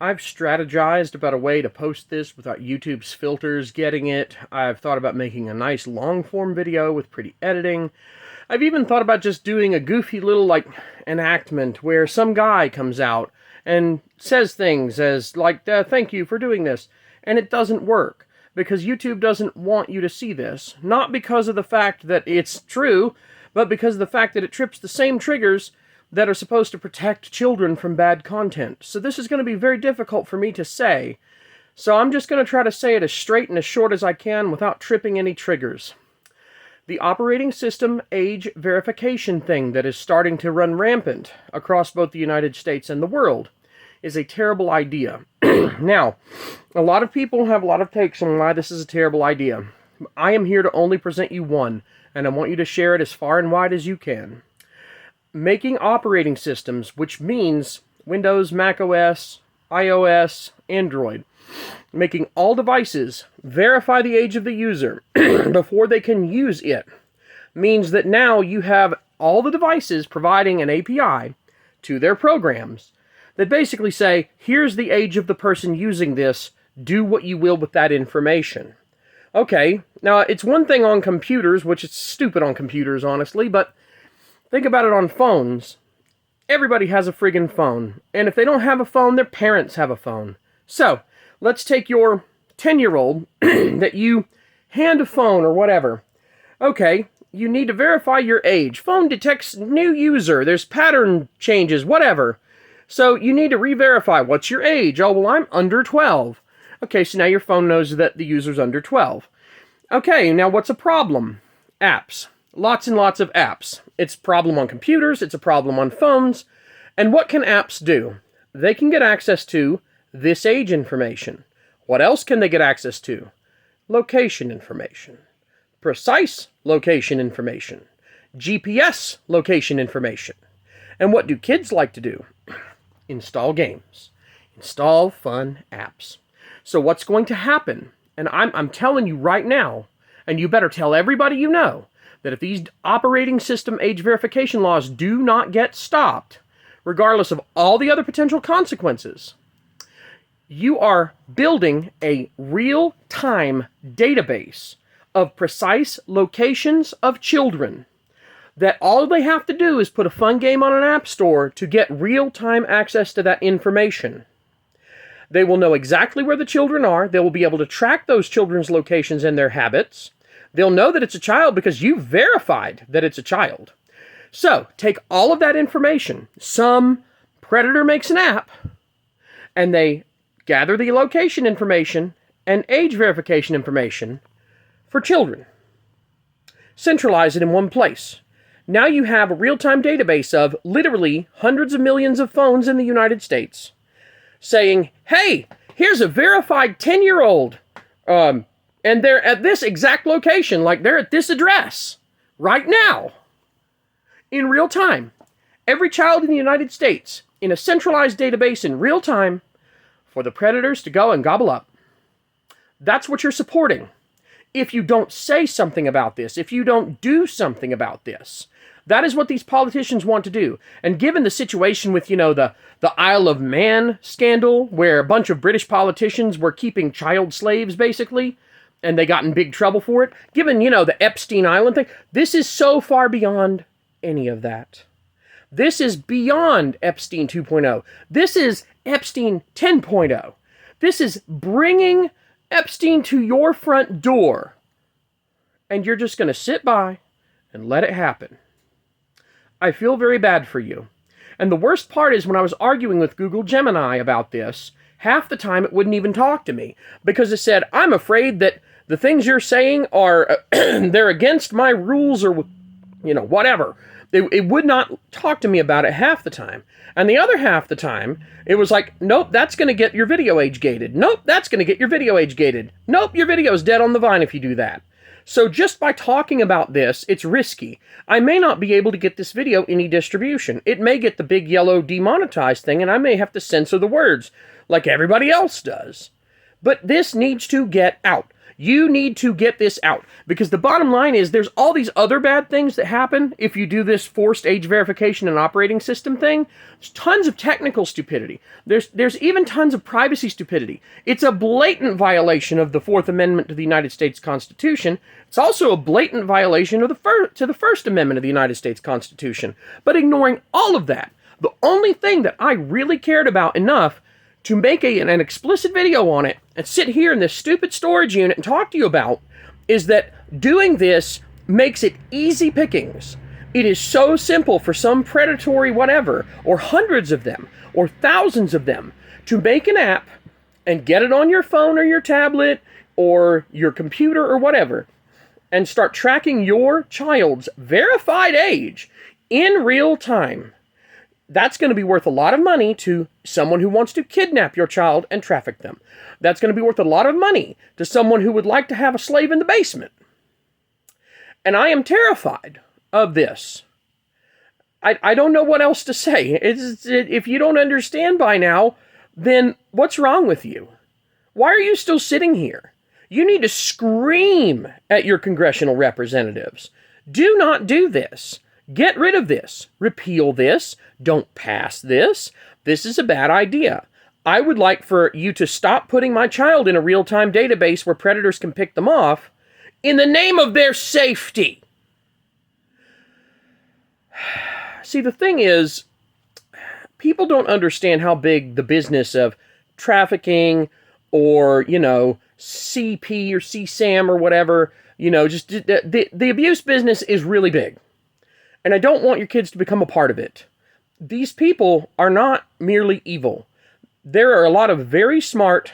I've strategized about a way to post this without YouTube's filters getting it. I've thought about making a nice long-form video with pretty editing. I've even thought about just doing a goofy little, enactment where some guy comes out and says things as, thank you for doing this. And it doesn't work, because YouTube doesn't want you to see this. Not because of the fact that it's true, but because of the fact that it trips the same triggers that are supposed to protect children from bad content. So this is going to be very difficult for me to say. So I'm just going to try to say it as straight and as short as I can without tripping any triggers. The operating system age verification thing that is starting to run rampant across both the United States and the world is a terrible idea. Now, a lot of people have a lot of takes on why this is a terrible idea. I am here to only present you one, and I want you to share it as far and wide as you can. Making operating systems, which means Windows, Mac OS, iOS, Android, making all devices verify the age of the user before they can use it, means that now you have all the devices providing an API to their programs that basically say, here's the age of the person using this, do what you will with that information. Okay, now it's one thing on computers, which is stupid on computers, honestly, but think about it on phones. Everybody has a friggin' phone. And if they don't have a phone, their parents have a phone. So, let's take your 10-year-old that you hand a phone or whatever. Okay, you need to verify your age. Phone detects new user. There's pattern changes, whatever. So, you need to re-verify. What's your age? Oh, well, I'm under 12. Okay, so now your phone knows that the user's under 12. Okay, now what's a problem? Apps. Lots and lots of apps. It's a problem on computers, it's a problem on phones. And what can apps do? They can get access to this age information. What else can they get access to? Location information. Precise location information. GPS location information. And what do kids like to do? Install games. Install fun apps. So what's going to happen? And I'm telling you right now, and you better tell everybody you know, that if these operating system age verification laws do not get stopped, regardless of all the other potential consequences, you are building a real-time database of precise locations of children that all they have to do is put a fun game on an app store to get real-time access to that information. They will know exactly where the children are. They will be able to track those children's locations and their habits. They'll know that it's a child because you verified that it's a child. So, take all of that information. Some predator makes an app, and they gather the location information and age verification information for children. Centralize it in one place. Now you have a real-time database of literally hundreds of millions of phones in the United States saying, hey, here's a verified 10-year-old, and they're at this exact location, like they're at this address, right now, in real time. Every child in the United States, in a centralized database in real time, for the predators to go and gobble up. That's what you're supporting. If you don't say something about this, if you don't do something about this, that is what these politicians want to do. And given the situation with, the Isle of Man scandal, where a bunch of British politicians were keeping child slaves, basically, and they got in big trouble for it, given, the Epstein Island thing, this is so far beyond any of that. This is beyond Epstein 2.0. This is Epstein 10.0. This is bringing Epstein to your front door, and you're just going to sit by and let it happen. I feel very bad for you. And the worst part is when I was arguing with Google Gemini about this, half the time it wouldn't even talk to me, because it said, I'm afraid that the things you're saying are, they're against my rules or, whatever. It would not talk to me about it half the time. And the other half the time, it was like, nope, that's going to get your video age gated. Nope, that's going to get your video age gated. Nope, your video's dead on the vine if you do that. So just by talking about this, it's risky. I may not be able to get this video any distribution. It may get the big yellow demonetized thing, and I may have to censor the words, like everybody else does. But this needs to get out. You need to get this out, because the bottom line is there's all these other bad things that happen if you do this forced age verification and operating system thing. There's tons of technical stupidity. There's even tons of privacy stupidity. It's a blatant violation of the Fourth Amendment to the United States Constitution. It's also a blatant violation of the First Amendment of the United States Constitution. But ignoring all of that, the only thing that I really cared about enough to make an explicit video on it and sit here in this stupid storage unit and talk to you about is that doing this makes it easy pickings. It is so simple for some predatory whatever, or hundreds of them, or thousands of them, to make an app and get it on your phone or your tablet or your computer or whatever, and start tracking your child's verified age in real time. That's going to be worth a lot of money to someone who wants to kidnap your child and traffic them. That's going to be worth a lot of money to someone who would like to have a slave in the basement. And I am terrified of this. I don't know what else to say. If you don't understand by now, then what's wrong with you? Why are you still sitting here? You need to scream at your congressional representatives. Do not do this. Get rid of this. Repeal this. Don't pass this. This is a bad idea. I would like for you to stop putting my child in a real-time database where predators can pick them off in the name of their safety. See, the thing is, people don't understand how big the business of trafficking or, CP or CSAM or whatever, just the abuse business is really big. And I don't want your kids to become a part of it. These people are not merely evil. There are a lot of very smart,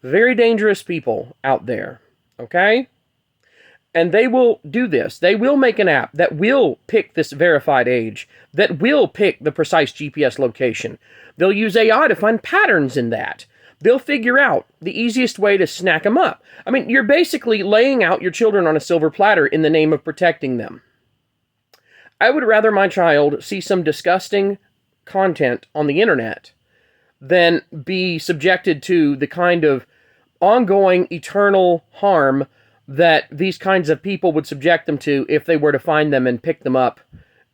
very dangerous people out there, okay? And they will do this. They will make an app that will pick this verified age, that will pick the precise GPS location. They'll use AI to find patterns in that. They'll figure out the easiest way to snack them up. I mean, you're basically laying out your children on a silver platter in the name of protecting them. I would rather my child see some disgusting content on the internet than be subjected to the kind of ongoing, eternal harm that these kinds of people would subject them to if they were to find them and pick them up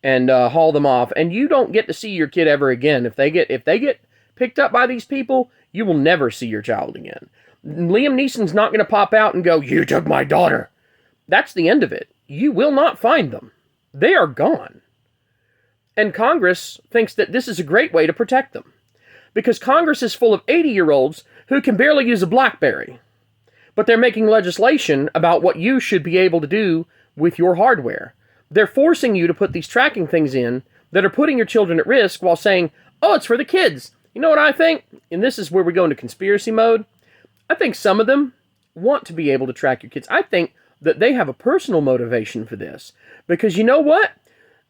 and haul them off. And you don't get to see your kid ever again. If they get picked up by these people, you will never see your child again. Liam Neeson's not going to pop out and go, "You took my daughter." That's the end of it. You will not find them. They are gone. And Congress thinks that this is a great way to protect them. Because Congress is full of 80-year-olds who can barely use a BlackBerry. But they're making legislation about what you should be able to do with your hardware. They're forcing you to put these tracking things in that are putting your children at risk while saying, "Oh, it's for the kids." You know what I think? And this is where we go into conspiracy mode. I think some of them want to be able to track your kids. I think that they have a personal motivation for this. Because you know what?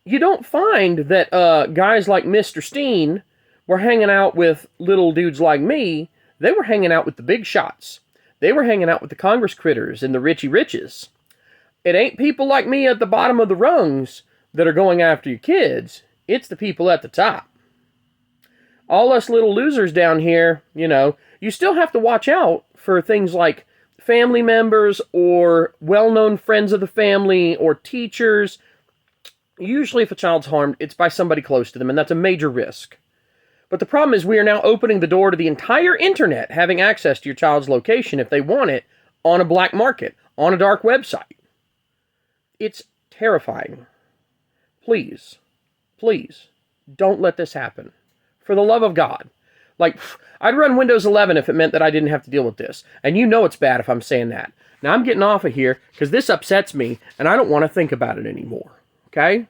You don't find that guys like Mr. Steen were hanging out with little dudes like me. They were hanging out with the big shots. They were hanging out with the Congress critters and the Richie Riches. It ain't people like me at the bottom of the rungs that are going after your kids. It's the people at the top. All us little losers down here, you still have to watch out for things like family members or well-known friends of the family or teachers. Usually if a child's harmed, it's by somebody close to them, and that's a major risk. But the problem is we are now opening the door to the entire internet having access to your child's location if they want it on a black market, on a dark website. It's terrifying. Please, please, don't let this happen. For the love of God. I'd run Windows 11 if it meant that I didn't have to deal with this. And you know it's bad if I'm saying that. Now I'm getting off of here because this upsets me and I don't want to think about it anymore. Okay?